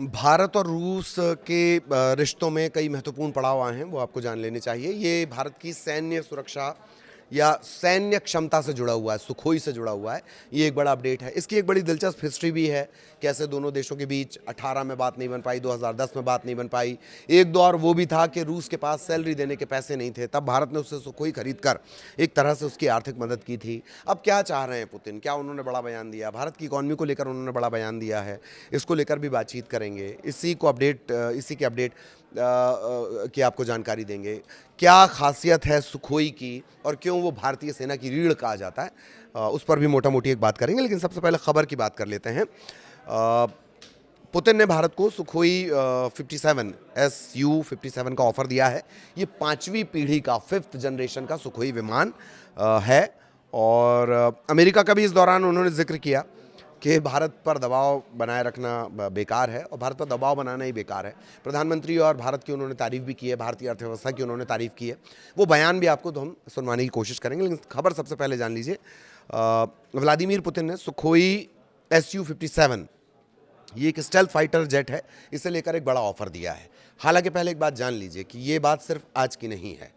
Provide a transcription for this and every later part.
भारत और रूस के रिश्तों में कई महत्वपूर्ण पड़ाव आए हैं, वो आपको जान लेने चाहिए। ये भारत की सैन्य सुरक्षा या सैन्य क्षमता से जुड़ा हुआ है, सुखोई से जुड़ा हुआ है। ये एक बड़ा अपडेट है। इसकी एक बड़ी दिलचस्प हिस्ट्री भी है, कैसे दोनों देशों के बीच 18 में बात नहीं बन पाई, 2010 में बात नहीं बन पाई। एक दौर वो भी था कि रूस के पास सैलरी देने के पैसे नहीं थे, तब भारत ने उससे सुखोई खरीद कर एक तरह से उसकी आर्थिक मदद की थी। अब क्या चाह रहे हैं पुतिन? क्या उन्होंने बड़ा बयान दिया? भारत की इकॉनमी को लेकर उन्होंने बड़ा बयान दिया है, इसको लेकर भी बातचीत करेंगे। इसी के अपडेट की आपको जानकारी देंगे। क्या खासियत है सुखोई की और क्यों वो भारतीय सेना की रीढ़ कहा जाता है, उस पर भी मोटा मोटी एक बात करेंगे। लेकिन सबसे पहले खबर की बात कर लेते हैं। पुतिन ने भारत को सुखोई 57 Su-57 का ऑफर दिया है। ये 5वीं पीढ़ी का 5th जनरेशन का सुखोई विमान है। और अमेरिका का भी इस दौरान उन्होंने जिक्र किया कि भारत पर दबाव बनाए रखना बेकार है, और भारत पर दबाव बनाना ही बेकार है। प्रधानमंत्री और भारत की उन्होंने तारीफ भी की है, भारतीय अर्थव्यवस्था की उन्होंने तारीफ की है। वो बयान भी आपको तो हम सुनवाने की कोशिश करेंगे, लेकिन खबर सबसे पहले जान लीजिए। व्लादिमीर पुतिन ने सुखोई Su-57, ये एक स्टेल्थ फाइटर जेट है, इसे लेकर एक बड़ा ऑफर दिया है। हालांकि पहले एक बात जान लीजिए कि ये बात सिर्फ आज की नहीं है।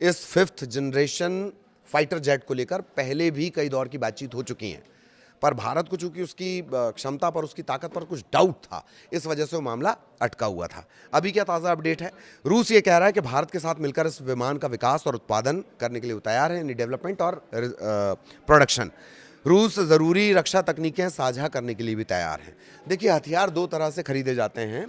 इस 5th जनरेशन फाइटर जेट को लेकर पहले भी कई दौर की बातचीत हो चुकी हैं, पर भारत को चूंकि उसकी क्षमता पर, उसकी ताकत पर कुछ डाउट था, इस वजह से वो मामला अटका हुआ था। अभी क्या ताज़ा अपडेट है? रूस ये कह रहा है कि भारत के साथ मिलकर इस विमान का विकास और उत्पादन करने के लिए तैयार है, यानी डेवलपमेंट और प्रोडक्शन। रूस ज़रूरी रक्षा तकनीकें साझा करने के लिए भी तैयार हैं। देखिए, हथियार दो तरह से खरीदे जाते हैं,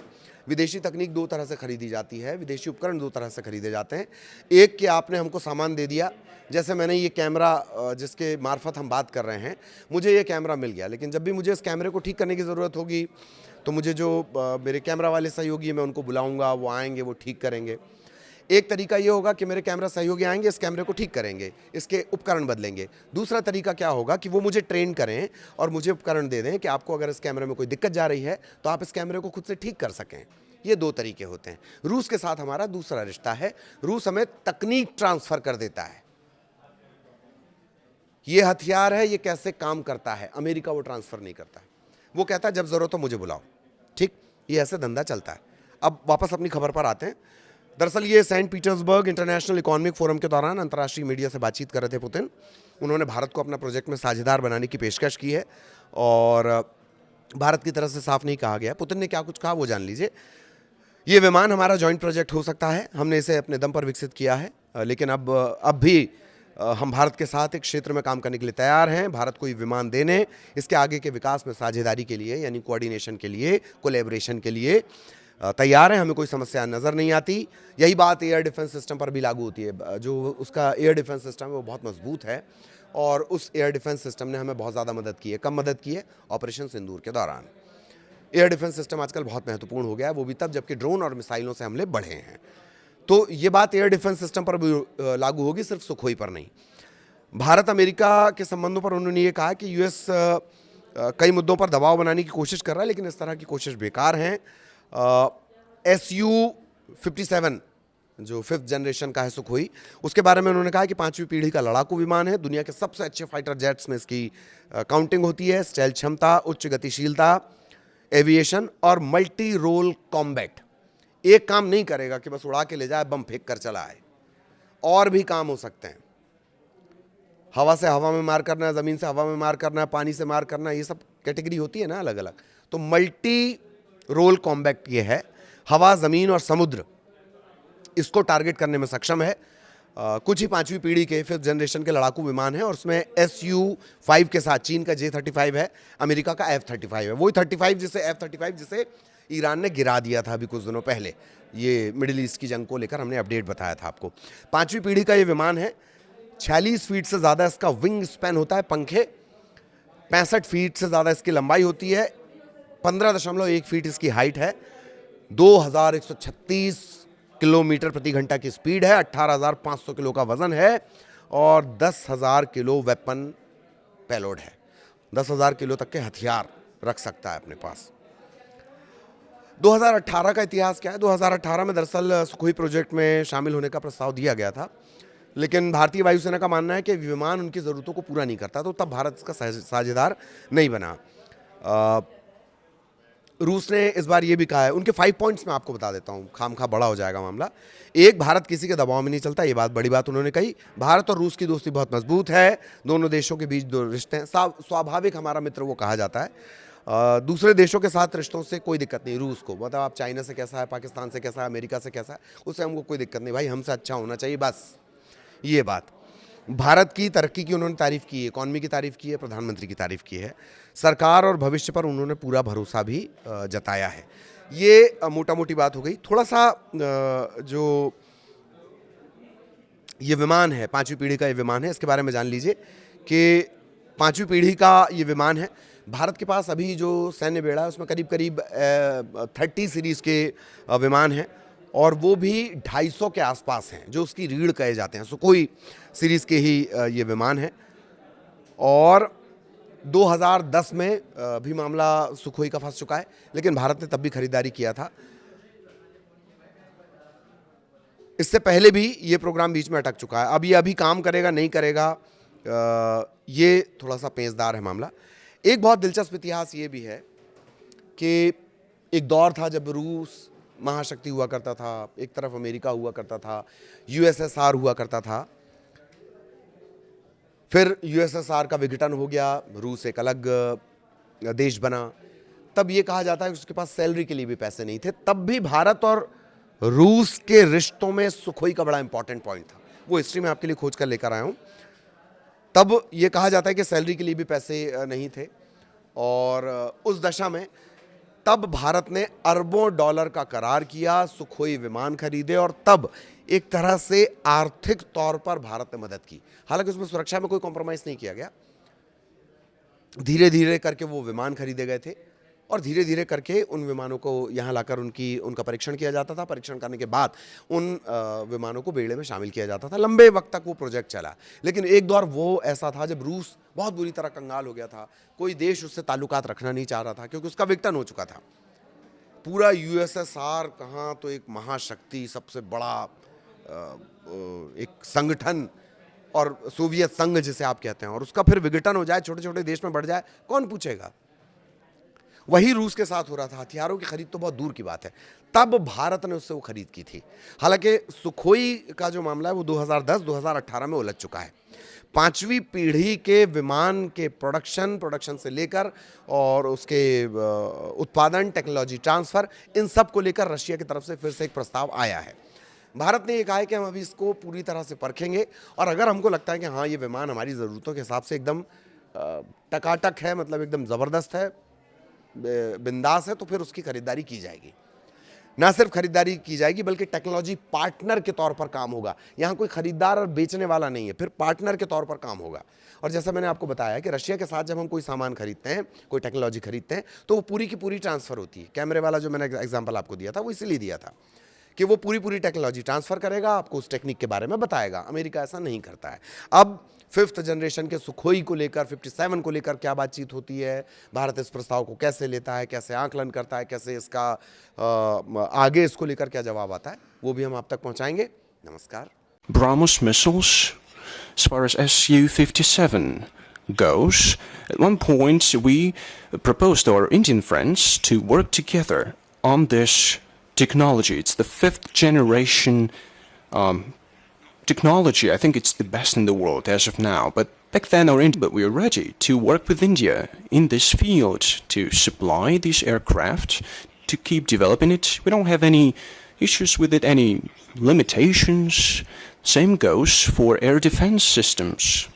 विदेशी तकनीक दो तरह से खरीदी जाती है, विदेशी उपकरण दो तरह से खरीदे जाते हैं। एक कि आपने हमको सामान दे दिया, जैसे मैंने ये कैमरा जिसके मार्फत हम बात कर रहे हैं, मुझे ये कैमरा मिल गया, लेकिन जब भी मुझे इस कैमरे को ठीक करने की ज़रूरत होगी तो मुझे जो मेरे कैमरा वाले सहयोगी हैं, मैं उनको बुलाऊंगा, वो आएंगे, वो ठीक करेंगे। एक तरीका ये होगा कि मेरे कैमरा सहयोगी आएंगे, इस कैमरे को ठीक करेंगे, इसके उपकरण बदलेंगे। दूसरा तरीका क्या होगा कि वो मुझे ट्रेन करें और मुझे उपकरण दे दें कि आपको अगर इस कैमरे में कोई दिक्कत जा रही है तो आप इस कैमरे को खुद से ठीक कर सकें। ये दो तरीके होते हैं। रूस के साथ हमारा दूसरा रिश्ता है। रूस हमें तकनीक ट्रांसफर कर देता है। ये हथियार है, ये कैसे काम करता है, अमेरिका वो ट्रांसफर नहीं करता है। वो कहता है जब जरूरत हो मुझे बुलाओ, ठीक। ये ऐसे धंधा चलता है। अब वापस अपनी खबर पर आते हैं। दरअसल ये Saint Petersburg International Economic Forum के दौरान अंतर्राष्ट्रीय मीडिया से बातचीत कर रहे थे पुतिन। उन्होंने भारत को अपना प्रोजेक्ट में साझेदार बनाने की पेशकश की है, और भारत की तरफ से साफ नहीं कहा गया। पुतिन ने क्या कुछ कहा वो जान लीजिए। ये विमान हमारा जॉइंट प्रोजेक्ट हो सकता है, हमने इसे अपने दम पर विकसित किया है, लेकिन अब भी हम भारत के साथ एक क्षेत्र में काम करने के लिए तैयार हैं। भारत को ये विमान देने, इसके आगे के विकास में साझेदारी के लिए, यानी कोऑर्डिनेशन के लिए, कोलैबोरेशन के लिए तैयार है। हमें कोई समस्या नज़र नहीं आती। यही बात एयर डिफेंस सिस्टम पर भी लागू होती है। जो उसका एयर डिफेंस सिस्टम है वो बहुत मजबूत है, और उस एयर डिफेंस सिस्टम ने हमें बहुत ज़्यादा मदद की है। कब मदद की है? ऑपरेशन सिंदूर के दौरान। एयर डिफेंस सिस्टम आजकल बहुत महत्वपूर्ण हो गया है, वो भी तब जबकि ड्रोन और मिसाइलों से हमले बढ़े हैं। तो ये बात एयर डिफेंस सिस्टम पर भी लागू होगी, सिर्फ सुखोई पर नहीं। भारत अमेरिका के संबंधों पर उन्होंने ये कहा कि यूएस कई मुद्दों पर दबाव बनाने की कोशिश कर रहा है, लेकिन इस तरह की कोशिश बेकार है। Su-57 जो 5th जनरेशन का है सुखोई, उसके बारे में उन्होंने कहा कि 5वीं पीढ़ी का लड़ाकू विमान है। दुनिया के सबसे अच्छे फाइटर जेट्स में इसकी काउंटिंग होती है। स्टेल्थ क्षमता, उच्च गतिशीलता, एविएशन और मल्टी रोल कॉम्बैट। एक काम नहीं करेगा कि बस उड़ा के ले जाए, बम फेंक कर चला आए, और भी काम हो सकते हैं। हवा से हवा में मार करना, ज़मीन से हवा में मार करना, पानी से मार करना, ये सब कैटेगरी होती है ना अलग अलग। तो मल्टी रोल कॉम्बैट ये है। हवा, ज़मीन और समुद्र, इसको टारगेट करने में सक्षम है। कुछ ही 5वीं पीढ़ी के 5th जनरेशन के लड़ाकू विमान हैं, और उसमें Su-5 के साथ चीन का J-35 है, अमेरिका का F-35 है। वही 35 जिसे F-35 जिसे ईरान ने गिरा दिया था अभी कुछ दिनों पहले। ये मिडिल ईस्ट की जंग को लेकर हमने अपडेट बताया था आपको। 5वीं पीढ़ी का ये विमान है। 46 फीट से ज़्यादा इसका विंग स्पैन होता है, पंखे। 65 फीट से ज़्यादा इसकी लंबाई होती है। 15.1 फीट इसकी हाइट है। 2136 किलोमीटर प्रति घंटा की स्पीड है। 18,500 किलो का वजन है, और 10,000 किलो वेपन पेलोड है। 10,000 किलो तक के हथियार रख सकता है अपने पास। 2018 का इतिहास क्या है? 2018 में दरअसल सुखोई प्रोजेक्ट में शामिल होने का प्रस्ताव दिया गया था, लेकिन भारतीय वायुसेना का मानना है कि विमान उनकी ज़रूरतों को पूरा नहीं करता, तो तब भारत इसका साझेदार नहीं बना। रूस ने इस बार ये भी कहा है, उनके 5 पॉइंट्स मैं आपको बता देता हूँ, खामखा बड़ा हो जाएगा मामला। एक, भारत किसी के दबाव में नहीं चलता, ये बात बड़ी बात उन्होंने कही। भारत और रूस की दोस्ती बहुत मजबूत है, दोनों देशों के बीच दो रिश्ते हैं, स्वाभाविक हमारा मित्र वो कहा जाता है। दूसरे देशों के साथ रिश्तों से कोई दिक्कत नहीं रूस को, मतलब आप चाइना से कैसा है, पाकिस्तान से कैसा है, अमेरिका से कैसा है, उससे हमको कोई दिक्कत नहीं, भाई हमसे अच्छा होना चाहिए बस, ये बात। भारत की तरक्की की उन्होंने तारीफ़ की है, इकॉनमी की तारीफ़ की है, प्रधानमंत्री की तारीफ़ की है, सरकार और भविष्य पर उन्होंने पूरा भरोसा भी जताया है। ये मोटा मोटी बात हो गई। थोड़ा सा जो ये विमान है, 5वीं पीढ़ी का ये विमान है, इसके बारे में जान लीजिए कि 5वीं पीढ़ी का ये विमान है। भारत के पास अभी जो सैन्य बेड़ा है उसमें करीब करीब 30 सीरीज़ के विमान हैं, और वो भी 250 के आसपास हैं, जो उसकी रीढ़ कहे जाते हैं। सुखोई सीरीज़ के ही ये विमान है, और 2010 में भी मामला सुखोई का फंस चुका है, लेकिन भारत ने तब भी खरीदारी किया था। इससे पहले भी ये प्रोग्राम बीच में अटक चुका है। अब ये अभी काम करेगा नहीं करेगा, ये थोड़ा सा पेचदार है मामला। एक बहुत दिलचस्प इतिहास ये भी है कि एक दौर था जब रूस महाशक्ति हुआ करता था, एक तरफ अमेरिका हुआ करता था, यूएसएसआर हुआ करता था, फिर यूएसएसआर का विघटन हो गया, रूस एक अलग देश बना। तब ये कहा जाता है कि उसके पास सैलरी के लिए भी पैसे नहीं थे। तब भी भारत और रूस के रिश्तों में सुखोई का बड़ा इंपॉर्टेंट पॉइंट था, वो हिस्ट्री में आपके लिए खोज कर लेकर आया हूँ। तब ये कहा जाता है कि सैलरी के लिए भी पैसे नहीं थे, और उस दशा में तब भारत ने अरबों डॉलर का करार किया, सुखोई विमान खरीदे, और तब एक तरह से आर्थिक तौर पर भारत ने मदद की। हालांकि उसमें सुरक्षा में कोई कॉम्प्रोमाइज़ नहीं किया गया। धीरे धीरे करके वो विमान खरीदे गए थे, और धीरे धीरे करके उन विमानों को यहाँ लाकर उनका परीक्षण किया जाता था। परीक्षण करने के बाद उन विमानों को बेड़े में शामिल किया जाता था। लंबे वक्त तक वो प्रोजेक्ट चला, लेकिन एक दौर वो ऐसा था जब रूस बहुत बुरी तरह कंगाल हो गया था। कोई देश उससे ताल्लुकात रखना नहीं चाह रहा था, क्योंकि उसका विघटन हो चुका था। पूरा यूएसएसआर कहाँ, तो एक महाशक्ति, सबसे बड़ा एक संगठन, और सोवियत संघ जिसे आप कहते हैं, और उसका फिर विघटन हो जाए, छोटे छोटे देश में बढ़ जाए, कौन पूछेगा। वही रूस के साथ हो रहा था। हथियारों की खरीद तो बहुत दूर की बात है, तब भारत ने उससे वो खरीद की थी। हालांकि सुखोई का जो मामला है वो 2010-2018 में उलझ चुका है। 5वीं पीढ़ी के विमान के प्रोडक्शन से लेकर और उसके उत्पादन, टेक्नोलॉजी ट्रांसफ़र, इन सब को लेकर रशिया की तरफ से फिर से एक प्रस्ताव आया है। भारत ने ये कहा है कि हम अभी इसको पूरी तरह से परखेंगे, और अगर हमको लगता है कि हाँ ये विमान हमारी ज़रूरतों के हिसाब से एकदम टकाटक है, मतलब एकदम ज़बरदस्त है, बिंदास है, तो फिर उसकी खरीदारी की जाएगी। ना सिर्फ खरीदारी की जाएगी, बल्कि टेक्नोलॉजी पार्टनर के तौर पर काम होगा। यहाँ कोई खरीदार और बेचने वाला नहीं है, फिर पार्टनर के तौर पर काम होगा। और जैसा मैंने आपको बताया कि रशिया के साथ जब हम कोई सामान खरीदते हैं, कोई टेक्नोलॉजी खरीदते हैं, तो वो पूरी की पूरी ट्रांसफ़र होती है। कैमरे वाला जो मैंने एग्जाम्पल आपको दिया था, वो इसीलिए दिया था कि वो पूरी टेक्नोलॉजी ट्रांसफ़र करेगा, आपको उस टेक्निक के बारे में बताएगा। अमेरिका ऐसा नहीं करता है। अब 5th जनरेशन के सुखोई को लेकर, 57 को लेकर क्या बातचीत होती है, भारत इस प्रस्ताव को कैसे लेता है, कैसे आकलन करता है, कैसे इसका आगे इसको लेकर क्या जवाब आता है, वो भी हम आप तक पहुंचाएंगे। नमस्कार। BrahMos missiles, as far as Su-57 goes, at one point we proposed our Indian friends to work together on this technology. It's the 5th generation technology. I think it's the best in the world as of now. But back then, but we are ready to work with India in this field to supply these aircraft, to keep developing it. We don't have any issues with it, any limitations. Same goes for air defense systems.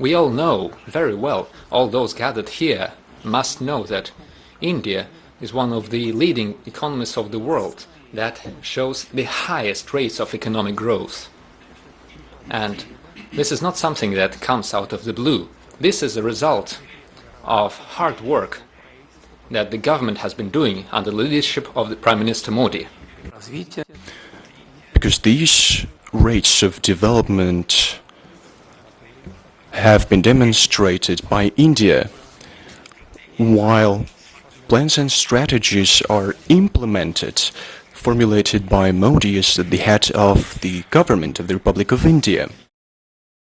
We all know very well, all those gathered here must know that India is one of the leading economies of the world that shows the highest rates of economic growth. And this is not something that comes out of the blue. This is a result of hard work that the government has been doing under the leadership of the Prime Minister Modi. Because these rates of development have been demonstrated by India, while plans and strategies are implemented, formulated by Modi as the head of the government of the Republic of India.